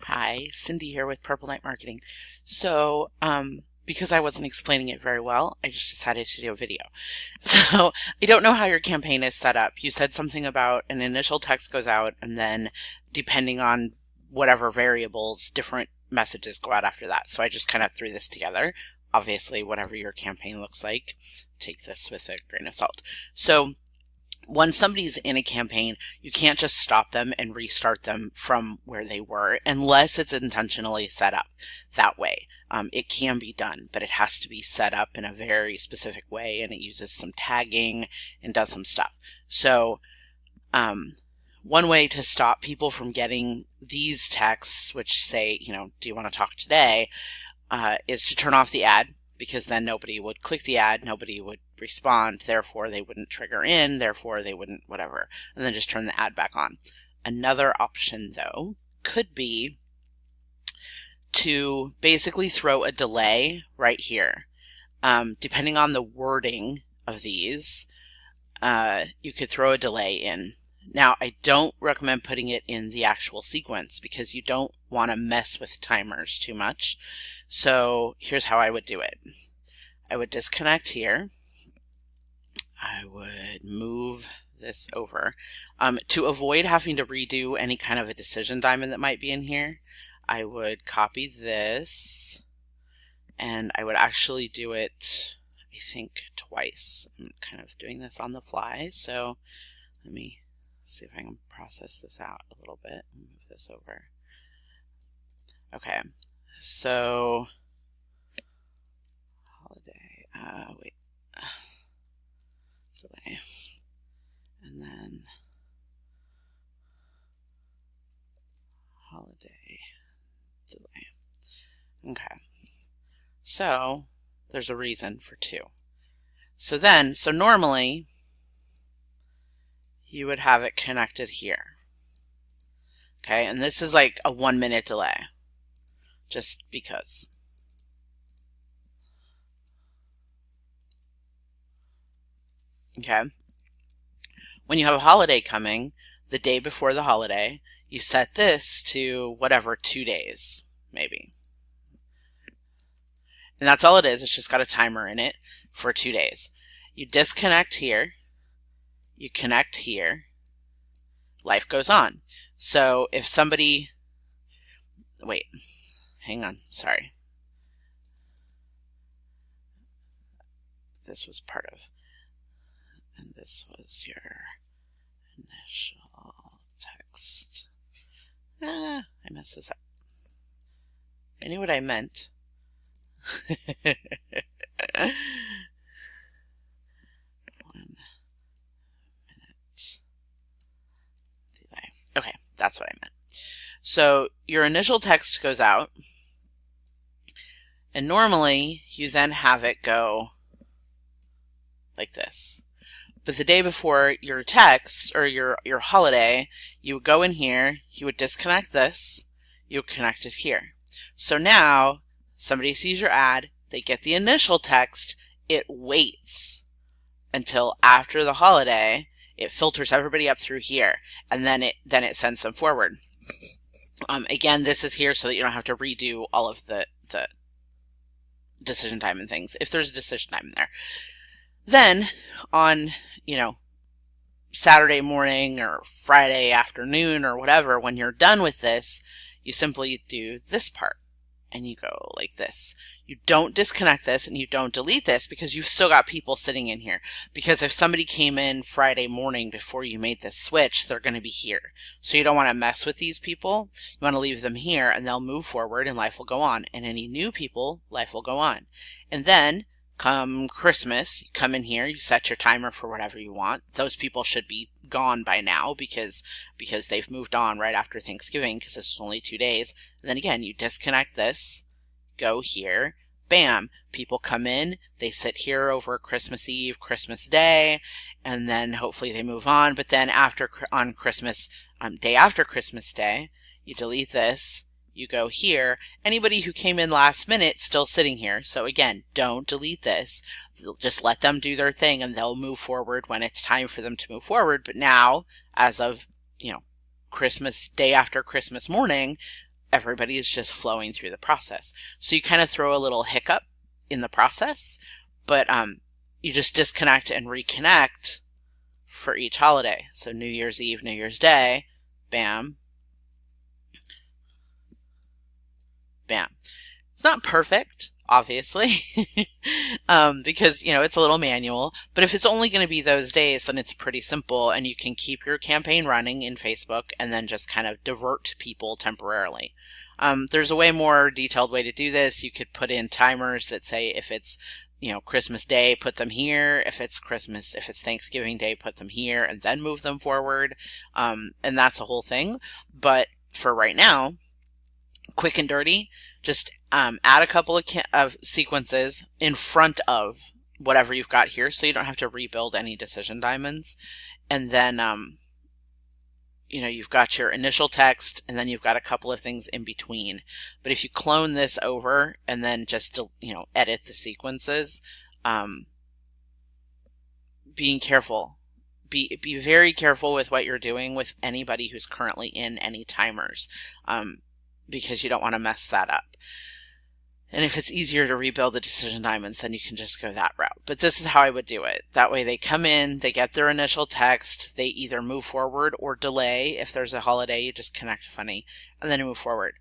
Hi, Cindy here with Purple Night Marketing. So, because I wasn't explaining it very well, I just decided to do a video. So, I don't know how your campaign is set up. You said something about an initial text goes out, and then depending on whatever variables, different messages go out after that. So I just kind of threw this together. Obviously, whatever your campaign looks like, take this with a grain of salt. So, when somebody's in a campaign, you can't just stop them and restart them from where they were unless it's intentionally set up that way. It can be done, but it has to be set up in a very specific way, and it uses some tagging and does some stuff. So one way to stop people from getting these texts, which say, do you want to talk today, is to turn off the ad, because then nobody would click the ad, nobody would respond, therefore they wouldn't trigger in, therefore they wouldn't whatever, and then just turn the ad back on. Another option, though, could be to basically throw a delay right here. Depending on the wording of these, you could throw a delay in. Now, I don't recommend putting it in the actual sequence because you don't want to mess with timers too much. So here's how I would do it. I would disconnect here. I would move this over. To avoid having to redo any kind of a decision diamond that might be in here, I would copy this, and I would actually do it, I think, twice. I'm kind of doing this on the fly, so let me see if I can process this out a little bit and move this over. Okay, so Holiday, wait, delay, and then Holiday, delay. Okay, so there's a reason for 2. So normally you would have it connected here. Okay, and this is like a 1-minute delay, just because. Okay, when you have a holiday coming, the day before the holiday, you set this to whatever, 2 days, maybe. And that's all it is. It's just got a timer in it for 2 days. You disconnect here, you connect here, life goes on. So if somebody, wait, hang on, sorry. This was part of, and this was your initial text. I messed this up. I knew what I meant. 1 minute delay. Okay, that's what I meant. So your initial text goes out, and normally you then have it go like this. But the day before your text or your holiday, you would go in here, you would disconnect this, you would connect it here. So now somebody sees your ad, they get the initial text, it waits until after the holiday, it filters everybody up through here, and then it sends them forward. Again, this is here so that you don't have to redo all of the decision time and things, if there's a decision time in there. Then on, Saturday morning or Friday afternoon or whatever, when you're done with this, you simply do this part and you go like this. You don't disconnect this and you don't delete this because you've still got people sitting in here. Because if somebody came in Friday morning before you made this switch, they're going to be here. So you don't want to mess with these people. You want to leave them here and they'll move forward and life will go on. And any new people, life will go on. And then come Christmas, you come in here, you set your timer for whatever you want. Those people should be gone by now because they've moved on right after Thanksgiving, because this is only 2 days. And then again, you disconnect this, go here, bam, people come in, they sit here over Christmas Eve, Christmas Day, and then hopefully they move on. But then on Christmas, day after Christmas Day, you delete this, you go here. Anybody who came in last minute still sitting here. So again, don't delete this. Just let them do their thing and they'll move forward when it's time for them to move forward. But now, as of, Christmas day after Christmas morning, everybody is just flowing through the process. So you kind of throw a little hiccup in the process, but you just disconnect and reconnect for each holiday. So New Year's Eve, New Year's Day, bam, bam. It's not perfect, obviously, because, you know, it's a little manual, but if it's only going to be those days, then it's pretty simple, and you can keep your campaign running in Facebook and then just kind of divert people temporarily. There's a way more detailed way to do this. You could put in timers that say if it's, you know, Christmas Day, put them here. If it's Thanksgiving Day, put them here and then move them forward. And that's a whole thing. But for right now, quick and dirty, just add a couple of sequences in front of whatever you've got here, so you don't have to rebuild any decision diamonds. And then, you know, you've got your initial text, and then you've got a couple of things in between. But if you clone this over and then just, you know, edit the sequences, being careful. Be very careful with what you're doing with anybody who's currently in any timers, because you don't want to mess that up. And if it's easier to rebuild the decision diamonds, then you can just go that route. But this is how I would do it. That way they come in, they get their initial text, they either move forward or delay. If there's a holiday, you just connect funny, and then you move forward.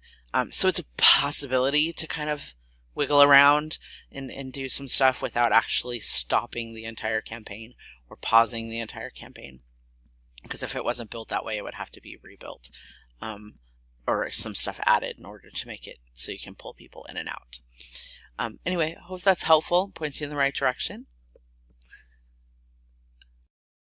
So it's a possibility to kind of wiggle around and do some stuff without actually stopping the entire campaign or pausing the entire campaign. Because if it wasn't built that way, it would have to be rebuilt. Or some stuff added in order to make it so you can pull people in and out. Anyway, I hope that's helpful, points you in the right direction.